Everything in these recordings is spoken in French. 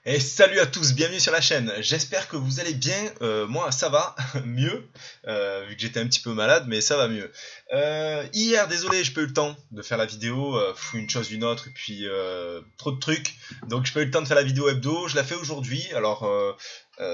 Et salut à tous, bienvenue sur la chaîne. J'espère que vous allez bien. Moi, ça va mieux, vu que j'étais un petit peu malade, mais ça va mieux. Hier, désolé, j'ai pas eu le temps de faire la vidéo. Une chose, une autre, et puis trop de trucs. Donc, j'ai pas eu le temps de faire la vidéo hebdo. Je la fais aujourd'hui. Alors,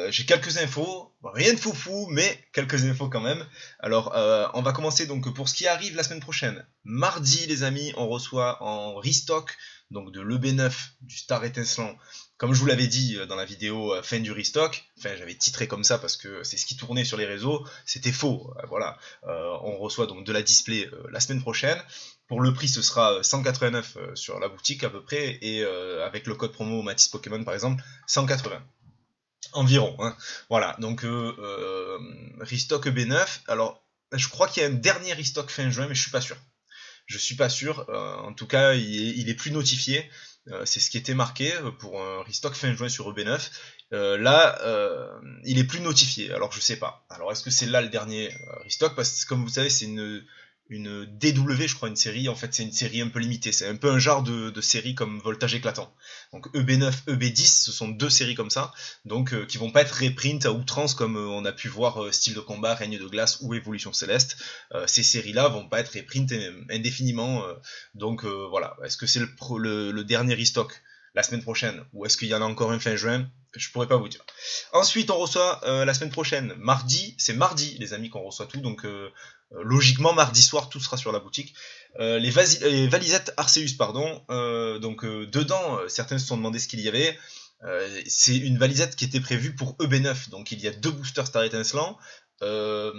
j'ai quelques infos, bon, rien de foufou, mais quelques infos quand même. Alors, on va commencer donc pour ce qui arrive la semaine prochaine. Mardi, les amis, on reçoit en restock donc de l'EB9 du Star étincelant. Comme je vous l'avais dit dans la vidéo fin du restock, enfin j'avais titré comme ça parce que c'est ce qui tournait sur les réseaux, c'était faux. Voilà, on reçoit donc de la display la semaine prochaine. Pour le prix, ce sera 189 sur la boutique à peu près, et avec le code promo Matisse Pokémon par exemple, 180 environ. Hein. Voilà, donc restock EB9. Alors, je crois qu'il y a un dernier restock fin juin, mais je suis pas sûr. Je suis pas sûr. En tout cas, il est plus notifié. C'est ce qui était marqué pour un restock fin juin sur EB9. Là, il est plus notifié. Alors je sais pas. Alors est-ce que c'est là le dernier restock? Parce que comme vous savez, c'est une DW, je crois, une série. En fait, c'est une série un peu limitée. C'est un peu un genre de série comme Voltage éclatant. Donc EB9, EB10, ce sont deux séries comme ça, donc qui vont pas être reprint à outrance comme on a pu voir Style de combat, Règne de glace ou Évolution céleste. Ces séries-là vont pas être reprint indéfiniment. Donc voilà. Est-ce que c'est le dernier restock la semaine prochaine ou est-ce qu'il y en a encore un fin juin? Je pourrais pas vous dire. Ensuite, on reçoit la semaine prochaine, mardi, c'est mardi, les amis, qu'on reçoit tout. Donc, logiquement, mardi soir, tout sera sur la boutique. Les valisettes Arceus, pardon. Dedans, certains se sont demandé ce qu'il y avait. C'est une valisette qui était prévue pour EB9. Donc, il y a deux boosters Star étincelant. Euh,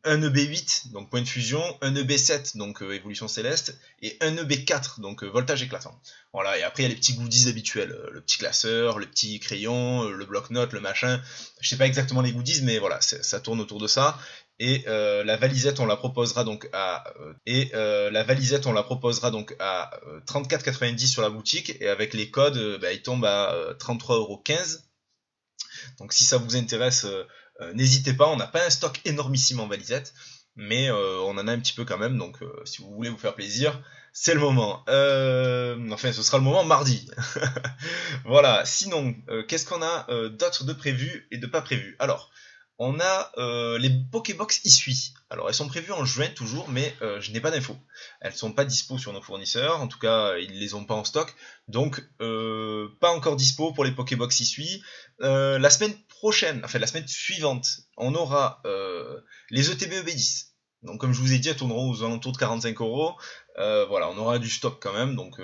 un EB8, donc point de fusion, un EB7, donc évolution céleste, et un EB4, donc voltage éclatant. Voilà, et après il y a les petits goodies habituels, le petit classeur, le petit crayon, le bloc-notes, le machin. Je sais pas exactement les goodies, mais voilà, ça tourne autour de ça. Et la valisette, on la proposera donc à 34,90 sur la boutique, et avec les codes, il tombe à 33,15 €. Donc si ça vous intéresse, n'hésitez pas. On n'a pas un stock énormissime en valisette, mais on en a un petit peu quand même. Donc si vous voulez vous faire plaisir, c'est le moment. Enfin, ce sera le moment mardi. Voilà. Sinon, qu'est-ce qu'on a d'autre de prévu et de pas prévu? Alors, on a les Pokébox Isui. Alors, elles sont prévues en juin toujours, mais je n'ai pas d'infos. Elles sont pas dispo sur nos fournisseurs. En tout cas, ils les ont pas en stock. Donc, pas encore dispo pour les Pokébox Isui. La semaine prochaine, enfin la semaine suivante, on aura les ETB EB10. Donc, comme je vous ai dit, elles tourneront aux alentours de 45 €. Voilà, on aura du stock quand même, donc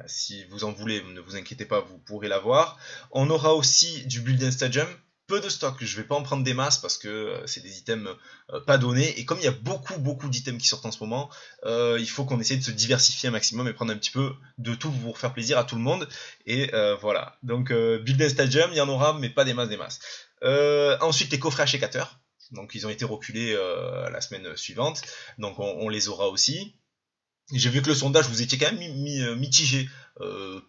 si vous en voulez, ne vous inquiétez pas, vous pourrez l'avoir. On aura aussi du Build Stadium, peu de stock, je vais pas en prendre des masses parce que c'est des items pas donnés, et comme il y a beaucoup d'items qui sortent en ce moment, il faut qu'on essaie de se diversifier un maximum et prendre un petit peu de tout pour faire plaisir à tout le monde, et voilà. Donc Build Stadium, il y en aura, mais pas des masses. Ensuite, les coffrets achecateurs, donc ils ont été reculés la semaine suivante, donc on les aura aussi. J'ai vu que le sondage, vous étiez quand même mitigé.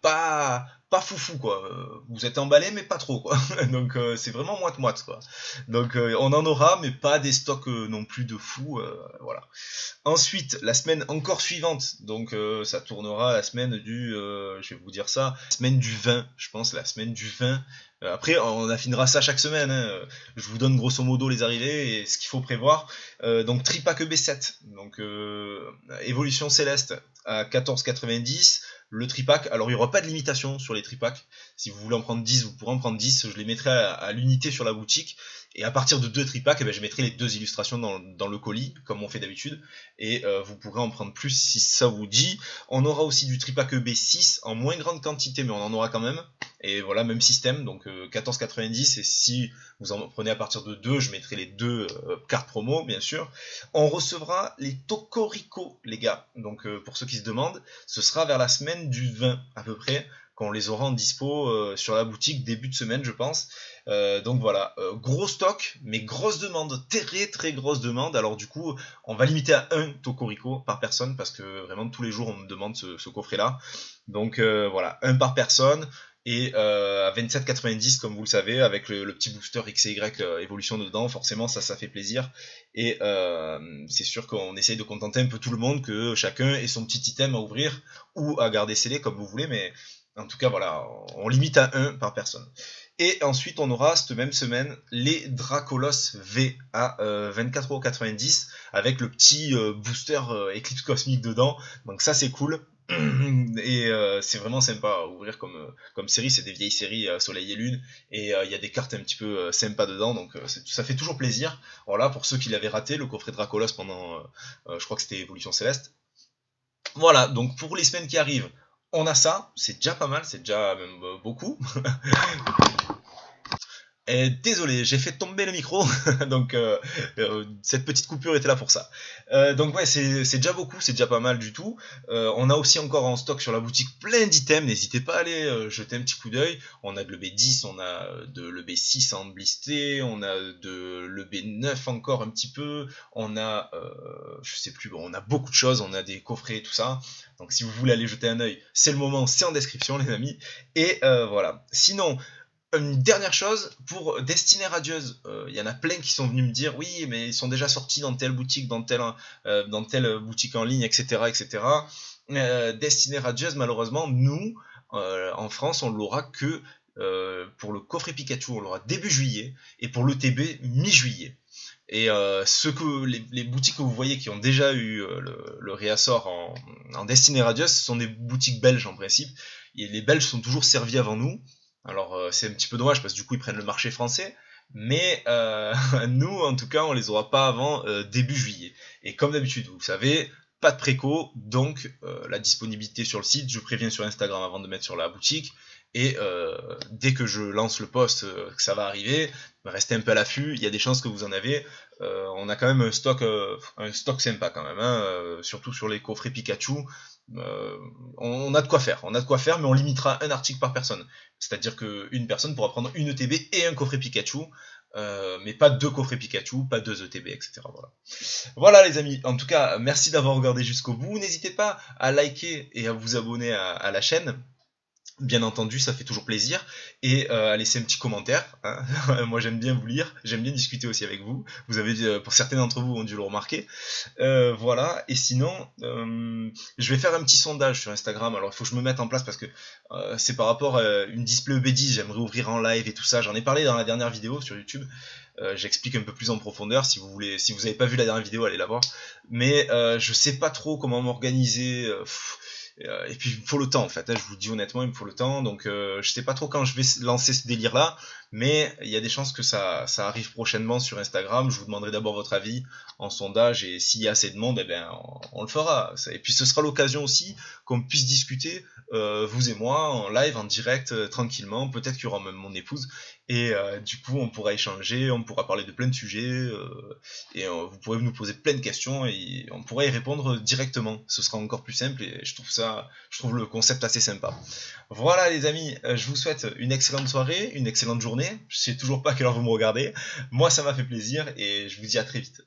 Pas foufou, quoi. Vous êtes emballé, mais pas trop, quoi. Donc, c'est vraiment moite-moite, quoi. Donc, on en aura, mais pas des stocks non plus de fou. Voilà. Ensuite, la semaine encore suivante, donc ça tournera la semaine du, je vais vous dire ça, la semaine du 20, je pense, la semaine du 20. Après, on affinera ça chaque semaine. Hein. Je vous donne grosso modo les arrivées et ce qu'il faut prévoir. Donc Tripack EB7, donc Évolution Céleste à 14,90. Le tripack, alors il n'y aura pas de limitation sur les tripacks. Si vous voulez en prendre 10, vous pourrez en prendre 10. Je les mettrai à l'unité sur la boutique. Et à partir de 2 tripacks, je mettrai les 2 illustrations dans le colis, comme on fait d'habitude. Et vous pourrez en prendre plus si ça vous dit. On aura aussi du tripack EB6 en moins grande quantité, mais on en aura quand même. Et voilà, même système, donc 14,90. Et si vous en prenez à partir de 2, je mettrai les 2 cartes promo, bien sûr. On recevra les Tocorico, les gars. Donc pour ceux qui se demandent, ce sera vers la semaine du 20 à peu près, qu'on les aura en dispo sur la boutique début de semaine, je pense. Donc voilà, gros stock, mais grosse demande, très grosse demande. Alors du coup, on va limiter à un Tocorico par personne, parce que vraiment tous les jours on me demande ce coffret-là. Donc voilà, un par personne. Et à 27,90 comme vous le savez, avec le petit booster XY évolution dedans, forcément ça fait plaisir. Et c'est sûr qu'on essaye de contenter un peu tout le monde, que chacun ait son petit item à ouvrir ou à garder scellé comme vous voulez, mais En tout cas, voilà, on limite à 1 par personne. Et ensuite, on aura cette même semaine les Dracolos V à 24,90€ avec le petit booster Eclipse Cosmique dedans. Donc ça, c'est cool. Et c'est vraiment sympa à ouvrir comme série. C'est des vieilles séries Soleil et Lune. Et il y a des cartes un petit peu sympas dedans. Donc ça fait toujours plaisir. Voilà, pour ceux qui l'avaient raté, le coffret Dracolos pendant, je crois que c'était Évolution Céleste. Voilà, donc pour les semaines qui arrivent, on a ça, c'est déjà pas mal, c'est déjà même beaucoup. Et désolé, j'ai fait tomber le micro, donc cette petite coupure était là pour ça. Donc ouais, c'est déjà beaucoup, c'est déjà pas mal du tout. On a aussi encore en stock sur la boutique plein d'items, n'hésitez pas à aller jeter un petit coup d'œil. On a de l'EB10, on a de l'EB6 en blisté, on a de l'EB9 encore un petit peu, on a, je sais plus, bon, on a beaucoup de choses, on a des coffrets, tout ça. Donc si vous voulez aller jeter un œil, c'est le moment, c'est en description les amis. Et voilà. Sinon, une dernière chose, pour Destinée Radieuse, il y en a plein qui sont venus me dire oui, mais ils sont déjà sortis dans telle boutique, dans telle boutique en ligne, etc. etc. Destinée Radieuse, malheureusement, nous, en France, on l'aura que pour le coffret Pikachu, on l'aura début juillet, et pour l'ETB, mi-juillet. Et les boutiques que vous voyez qui ont déjà eu le réassort en Destinée Radieuse, ce sont des boutiques belges en principe. Et les Belges sont toujours servis avant nous. Alors c'est un petit peu dommage parce que du coup ils prennent le marché français, mais nous en tout cas on les aura pas avant début juillet. Et comme d'habitude vous savez, pas de préco, donc la disponibilité sur le site, je préviens sur Instagram avant de mettre sur la boutique. Et dès que je lance le post que ça va arriver, restez un peu à l'affût, il y a des chances que vous en avez. On a quand même un stock sympa quand même, hein, surtout sur les coffrets Pikachu. On a de quoi faire, mais on limitera un article par personne. C'est-à-dire qu'une personne pourra prendre une ETB et un coffret Pikachu, mais pas deux coffrets Pikachu, pas deux ETB, etc. Voilà. Voilà les amis, en tout cas, merci d'avoir regardé jusqu'au bout. N'hésitez pas à liker et à vous abonner à la chaîne. Bien entendu, ça fait toujours plaisir. Et à laisser un petit commentaire. Hein. Moi, j'aime bien vous lire. J'aime bien discuter aussi avec vous. Vous avez, pour certains d'entre vous, ont dû le remarquer. Voilà. Et sinon, je vais faire un petit sondage sur Instagram. Alors, il faut que je me mette en place parce que c'est par rapport à une display EB10. J'aimerais ouvrir en live et tout ça. J'en ai parlé dans la dernière vidéo sur YouTube. J'explique un peu plus en profondeur. Si vous avez pas vu la dernière vidéo, allez la voir. Mais je sais pas trop comment m'organiser. Et puis il me faut le temps en fait, hein, je vous le dis honnêtement, il me faut le temps, donc je sais pas trop quand je vais lancer ce délire là, mais il y a des chances que ça arrive prochainement sur Instagram. Je vous demanderai d'abord votre avis en sondage, et s'il y a assez de monde, eh bien on le fera. Et puis ce sera l'occasion aussi qu'on puisse discuter, vous et moi, en live, en direct, tranquillement. Peut-être qu'il y aura même mon épouse, et du coup on pourra échanger, on pourra parler de plein de sujets, et vous pourrez nous poser plein de questions et on pourra y répondre directement. Ce sera encore plus simple et je trouve le concept assez sympa. Voilà les amis, je vous souhaite une excellente soirée, une excellente journée. Je sais toujours pas à quelle heure vous me regardez. Moi ça m'a fait plaisir et je vous dis à très vite.